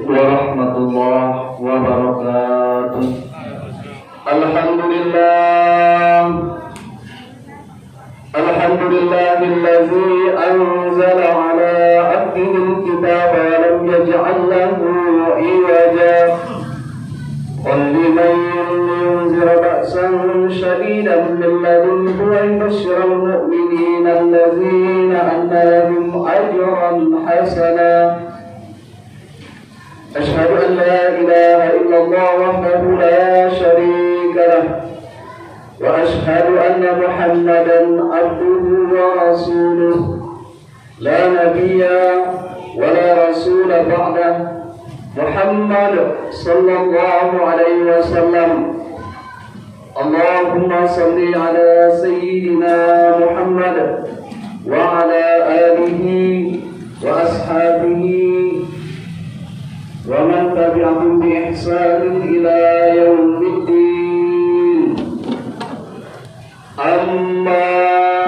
warahmatullahi wabarakatuh. Alhamdulillah, alhamdulillahillazi anzala ala abdihi al-kitaba wa lam yaj'al lahu iwaja liman yunzira ba'san shadidan min ladunhu wa yubashshira al-mu'minina allazina anna lahum ajran hasana. أشهد أن لا إله إلا الله وحده لا شريك له وأشهد أن محمدا عبده ورسوله لا نبي ولا رسول بعده محمد صلى الله عليه وسلم. اللهم صل على سيدنا محمد وعلى آله وأصحابه ومن تبعهم بإحسان إلى يوم الدين. أما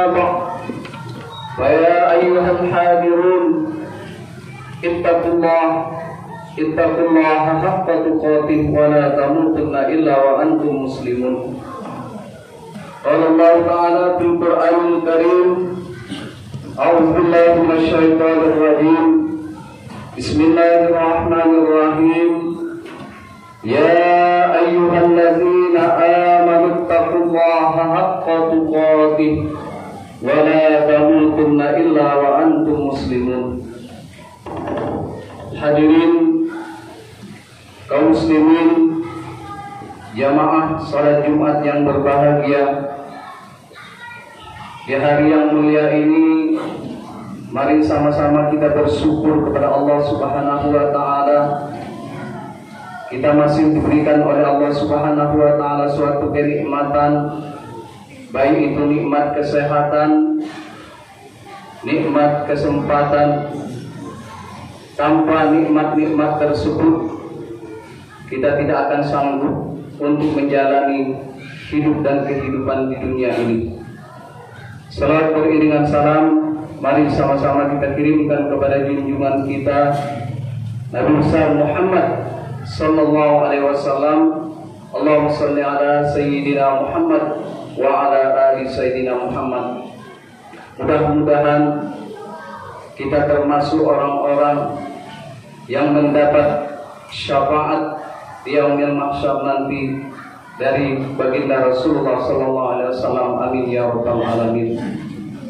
بعد فيا أيها الحاضرون اتقوا الله حق تقاته ولا تموتن إلا وأنتم مسلمون. قال الله تعالى في القرآن الكريم: أعوذ بالله من الشيطان الرجيم. Bismillahirrahmanirrahim. Ya ayyuhalladzina amanu taqullaha haqqa tuqatih wa la tamutunna illa wa antum muslimun. Hadirin kaum muslimin, jamaah salat Jumat yang berbahagia, di hari yang mulia ini, mari sama-sama kita bersyukur kepada Allah Subhanahu wa taala. Kita masih diberikan oleh Allah Subhanahu wa taala suatu kenikmatan, baik itu nikmat kesehatan, nikmat kesempatan. Tanpa nikmat-nikmat tersebut, kita tidak akan sanggup untuk menjalani hidup dan kehidupan di dunia ini. Salawat beriringan salam mari sama-sama kita kirimkan kepada junjungan kita Nabi besar Muhammad sallallahu alaihi wasallam. Allahumma shalli ala sayyidina Muhammad wa ala ali sayyidina Muhammad. Mudah-mudahan kita termasuk orang-orang yang mendapat syafaat di yaumil mahsyar nanti dari baginda Rasulullah sallallahu alaihi wasallam. Amin ya rabbal alamin.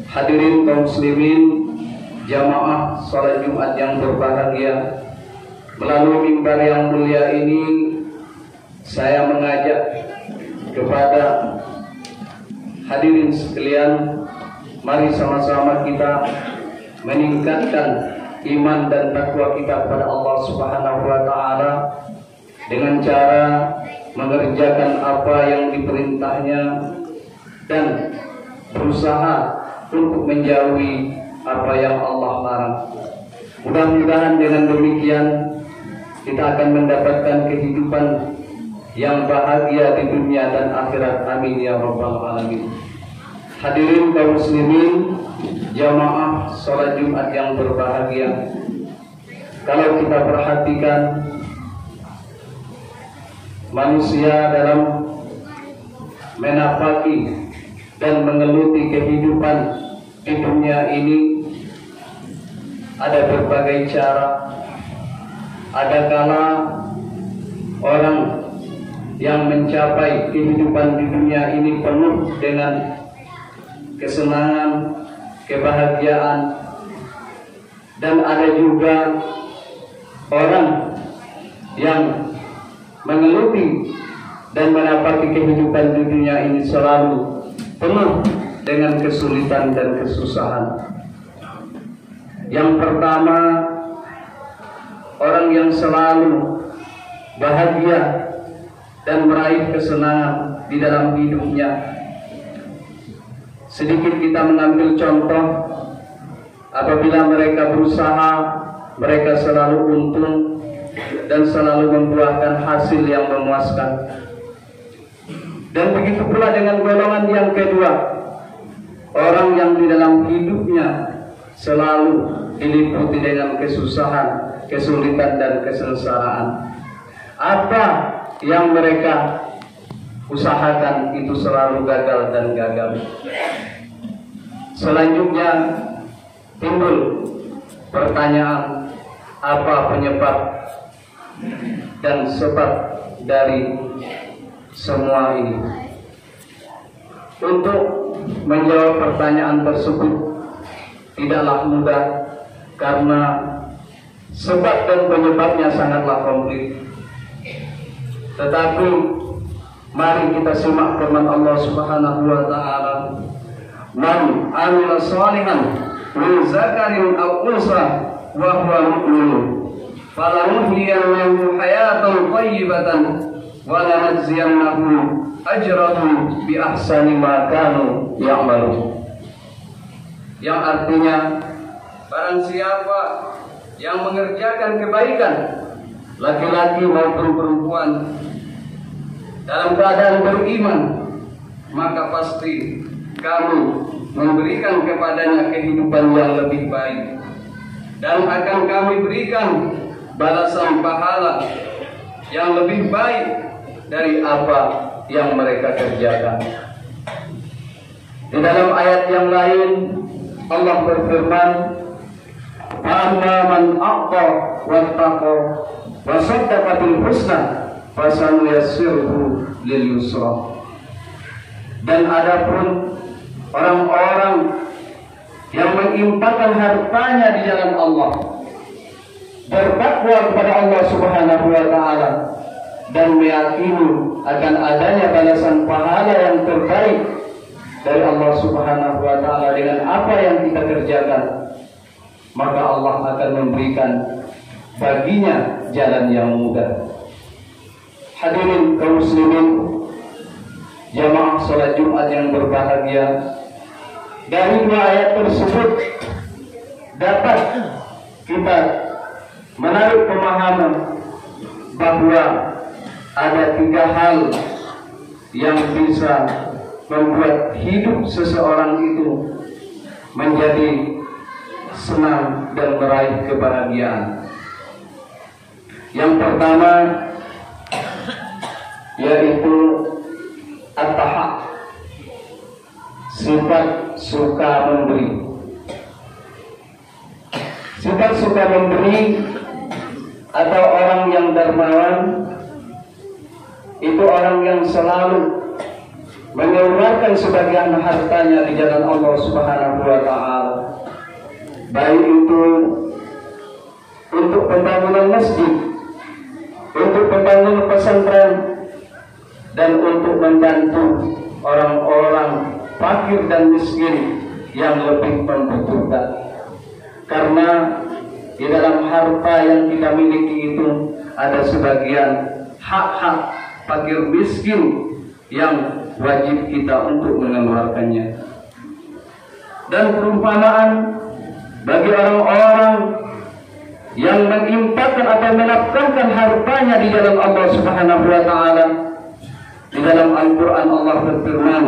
Hadirin kaum muslimin, jamaah salat Jumat yang berbahagia, melalui mimbar yang mulia ini saya mengajak kepada hadirin sekalian, mari sama-sama kita meningkatkan iman dan takwa kita kepada Allah Subhanahu wa taala dengan cara mengerjakan apa yang diperintahnya dan berusaha untuk menjauhi apa yang Allah larang. Mudah-mudahan dengan demikian kita akan mendapatkan kehidupan yang bahagia di dunia dan akhirat. Amin ya rabbal alamin. Hadirin kaum muslimin, jamaah salat Jumat yang berbahagia, kalau kita perhatikan manusia dalam menapaki dan mengeluti kehidupan di dunia ini ada berbagai cara. Ada kala orang yang mencapai kehidupan di dunia ini penuh dengan kesenangan, kebahagiaan, dan ada juga orang yang mengeluti dan menapaki kehidupan di dunia ini selalu penuh dengan kesulitan dan kesusahan. Yang pertama, orang yang selalu bahagia dan meraih kesenangan di dalam hidupnya. Sedikit kita mengambil contoh, apabila mereka berusaha, mereka selalu untung dan selalu membuahkan hasil yang memuaskan. Dan begitu pula dengan golongan yang kedua, orang yang di dalam hidupnya selalu diliputi dengan kesusahan, kesulitan dan kesengsaraan. Apa yang mereka usahakan itu selalu gagal dan gagal. Selanjutnya timbul pertanyaan, apa penyebab dan sebab dari semua ini? Untuk menjawab pertanyaan tersebut tidaklah mudah, karena sebab dan penyebabnya sangatlah komplit. Tetapi mari kita simak firman Allah Subhanahu wa taala, "Man 'amila shalihan min zakarin aw unsa wa huwa mu'min, falanuhyiyannahu hayatan thayyibatan wa lanajziyannahum ajrahum bi ahsani ma kanu ya'malun." Yang artinya, barang siapa yang mengerjakan kebaikan, laki-laki maupun perempuan, dalam keadaan beriman, maka pasti kami memberikan kepadanya kehidupan yang lebih baik, dan akan kami berikan balasan pahala yang lebih baik dari apa yang mereka kerjakan. Di dalam ayat yang lain Allah berfirman, "Amma man a'ta wattaqa wa saddaqa bil husna fasanuyassiruhu lil yusra." Dan adapun orang-orang yang menginfakkan hartanya di jalan Allah, bertakwa kepada Allah Subhanahu wa taala, dan meyakini akan adanya balasan pahala yang terbaik dari Allah Subhanahu wa taala dengan apa yang kita kerjakan, maka Allah akan memberikan baginya jalan yang mudah. Hadirin kaum muslimin, jamaah salat Jumat yang berbahagia, dari dua ayat tersebut dapat kita menarik pemahaman bahwa ada tiga hal yang bisa membuat hidup seseorang itu menjadi senang dan meraih kebahagiaan. Yang pertama yaitu at-tahaq, sifat suka memberi. Sifat suka memberi atau orang yang dermawan itu orang yang selalu mengeluarkan sebagian hartanya di jalan Allah Subhanahu wa taala, baik itu untuk pembangunan masjid, untuk pembangunan pesantren, dan untuk membantu orang-orang fakir dan miskin yang lebih membutuhkan. Karena di dalam harta yang kita miliki itu ada sebagian hak-hak fakir miskin yang wajib kita untuk mengeluarkannya. Dan perumpamaan bagi orang-orang yang menginfakkan atau menafkahkan hartanya di jalan Allah Subhanahu wa taala, di dalam Al-Qur'an Allah berfirman,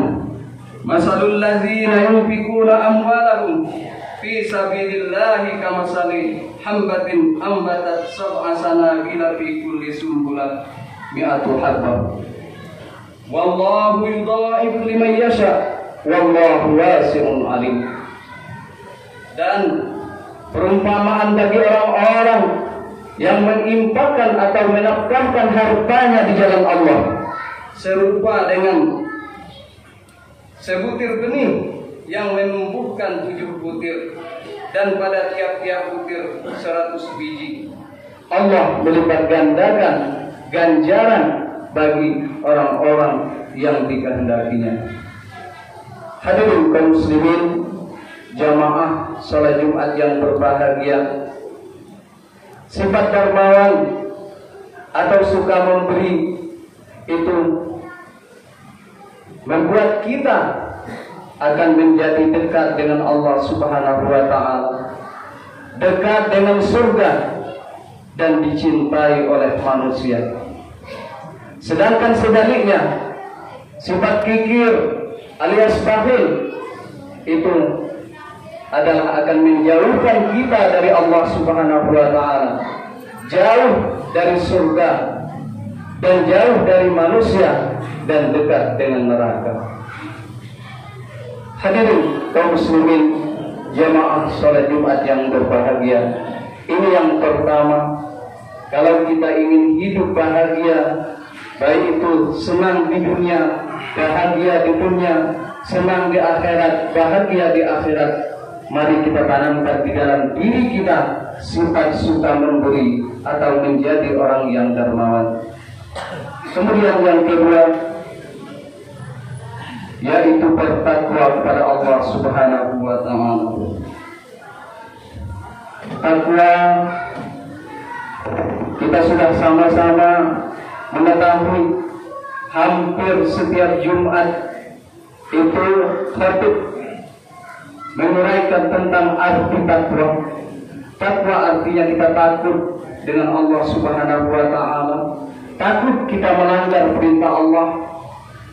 "Masalul ladzina yunfikuna amwalahum fi sabilillahi kamasali hambatin ambatat sab'a sanabila fi kulli sumbulah mi'atu habbah. Wallahu yudha'if liman yasha, wallahu wasi'un alim." Dan perumpamaan bagi orang-orang yang menginfakkan atau menafkahkan hartanya di jalan Allah serupa dengan sebutir benih yang menumbuhkan 7 butir, dan pada tiap-tiap butir 100 biji. Allah melipat gandakan ganjaran bagi orang-orang yang dikehendakinya. Hadirin kaum muslimin, jamaah salat Jumat yang berbahagia, sifat dermawan atau suka memberi itu membuat kita akan menjadi dekat dengan Allah Subhanahu wa taala, dekat dengan surga, dan dicintai oleh manusia. Sedangkan sebaliknya, sifat kikir alias bakhil itu adalah akan menjauhkan kita dari Allah Subhanahu wa taala, jauh dari surga dan jauh dari manusia dan dekat dengan neraka. Hadirin kaum muslimin jamaah salat Jumat yang berbahagia, ini yang pertama. Kalau kita ingin hidup bahagia, baik itu senang di dunia, bahagia di dunia, senang di akhirat, bahagia di akhirat, mari kita tanamkan di dalam diri kita sifat suka memberi atau menjadi orang yang dermawan. Kemudian yang kedua, yaitu bertakwa kepada Allah Subhanahu wa ta'ala. Takwa, kita sudah sama-sama mengetahui hampir setiap Jumat itu khatib menguraikan tentang arti takwa. Takwa artinya kita takut dengan Allah Subhanahu wa ta'ala, takut kita melanggar perintah Allah,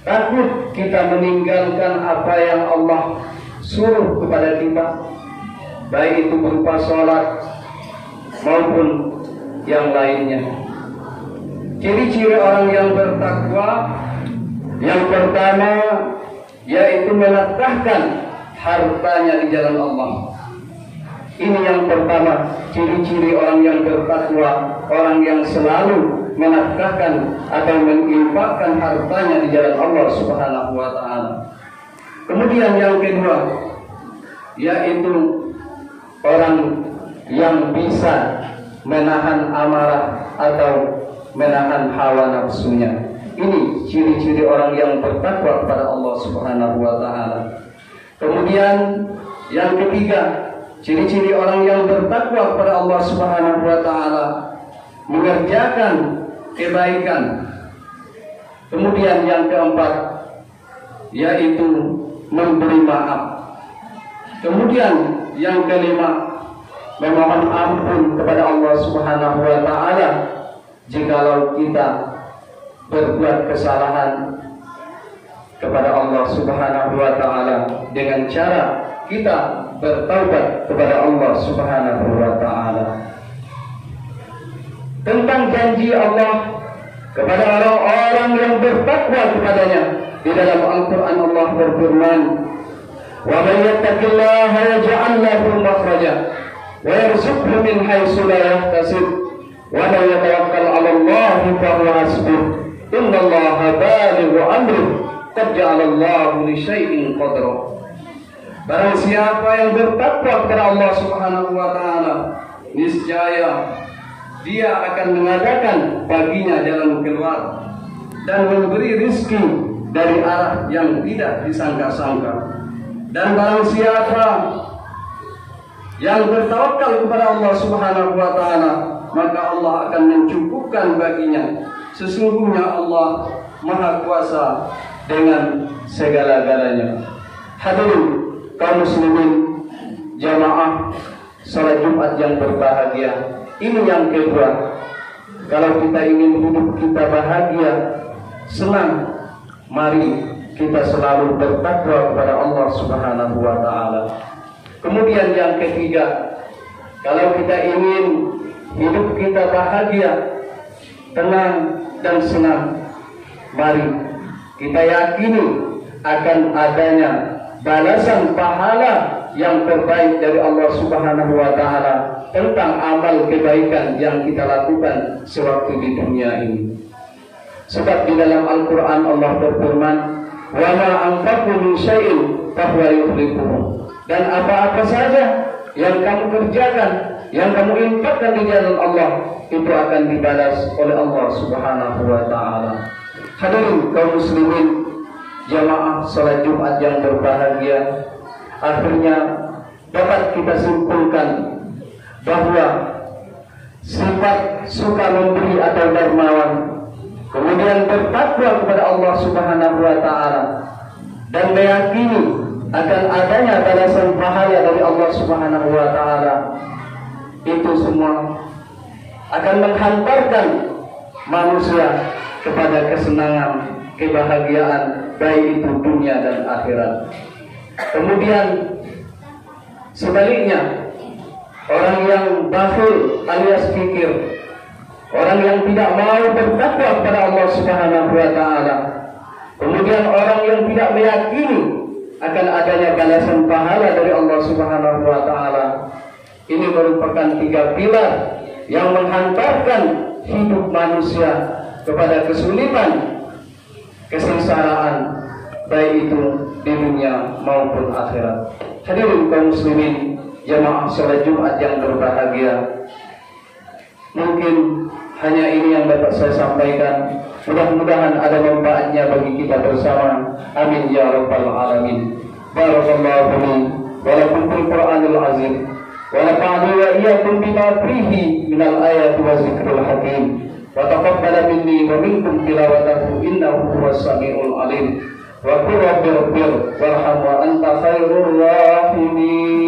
takut kita meninggalkan apa yang Allah suruh kepada kita, baik itu berupa sholat maupun yang lainnya. Ciri-ciri orang yang bertakwa yang pertama yaitu menafkahkan hartanya di jalan Allah. Ini yang pertama, ciri-ciri orang yang bertakwa, orang yang selalu menafkahkan atau menginfakkan hartanya di jalan Allah Subhanahu wa ta'ala. Kemudian yang kedua, yaitu orang yang bisa menahan amarah atau menahan hawa nafsunya. Ini ciri-ciri orang yang bertakwa kepada Allah Subhanahu wa ta'ala. Kemudian yang ketiga, ciri-ciri orang yang bertakwa kepada Allah Subhanahu wa ta'ala, mengerjakan kebaikan. Kemudian yang keempat, yaitu memberi maaf. Kemudian yang kelima, memohon ampun kepada Allah Subhanahu wa ta'ala jikalau kita berbuat kesalahan kepada Allah Subhanahu wa ta'ala dengan cara kita bertaubat kepada Allah Subhanahu wa ta'ala. Tentang janji Allah kepada orang-orang yang bertakwa kepadanya, di dalam Al-Quran Allah berfirman, "Wa man yattaqillaha yaj'al lahu makhraja wa yarzuqhu min haitsu la yahtasib wa man yatawakkal 'ala Allahi fa huwa hasbuh innallaha balighu amrihi qad ja'ala Allahu li syai'in qadra." Barang siapa yang bertakwa kepada Allah Subhanahu wa ta'ala, niscaya dia akan mengadakan baginya jalan keluar dan memberi rizki dari arah yang tidak disangka-sangka. Dan barang siapa yang bertawakal kepada Allah Subhanahu wa ta'ala, maka Allah akan mencukupkan baginya. Sesungguhnya Allah Maha Kuasa dengan segala-galanya. Hadirin kaum muslimin jamaah salat Jumat yang berbahagia, ini yang kedua. Kalau kita ingin hidup kita bahagia, senang, mari kita selalu bertakwa kepada Allah Subhanahu wa ta'ala. Kemudian yang ketiga, kalau kita ingin hidup kita bahagia, tenang dan senang, mari kita yakini akan adanya balasan pahala yang terbaik dari Allah Subhanahu wa ta'ala tentang amal kebaikan yang kita lakukan sewaktu di dunia ini. Sebab di dalam Al-Quran Allah berfirman, "Wa ma anfaqu min syai'in fa huwa yukhlifuhu." Dan apa-apa saja yang kamu kerjakan, yang kamu infakkan di jalan Allah, itu akan dibalas oleh Allah Subhanahu wa ta'ala. Hadirin kaum muslimin jamaah salat Jumat yang berbahagia, akhirnya dapat kita simpulkan bahwa sifat suka memberi atau dermawan, kemudian bertakwa kepada Allah Subhanahu wa ta'ala, dan meyakini akan adanya balasan pahala dari Allah Subhanahu wa ta'ala, itu semua akan menghantarkan manusia kepada kesenangan, kebahagiaan, baik itu dunia dan akhirat. Kemudian sebaliknya, orang yang bakhil alias kikir, orang yang tidak mau bertakwa kepada Allah Subhanahu wa taala. Kemudian orang yang tidak meyakini akan adanya balasan pahala dari Allah Subhanahu wa taala. Ini merupakan 3 pilar yang menghantarkan hidup manusia kepada kesulitan, kesengsaraan, baik itu di dunia maupun akhirat. Hadirin kaum muslimin, jamaah salat Jumat yang berbahagia. Mungkin hanya ini yang dapat saya sampaikan. Mudah-mudahan ada manfaatnya bagi kita bersama. Amin ya rabbal alamin. Barakallahu li wa lakum fil Qur'anil azim. Wa nafa'ani wa iyyakum bima fihi minal ayati wa zikril hakim. Wa taqabbal minni wa minkum tilawatahu innahu huwas samiul alim. Wa qul rabbi ighfir warham wa anta khairur rahimin.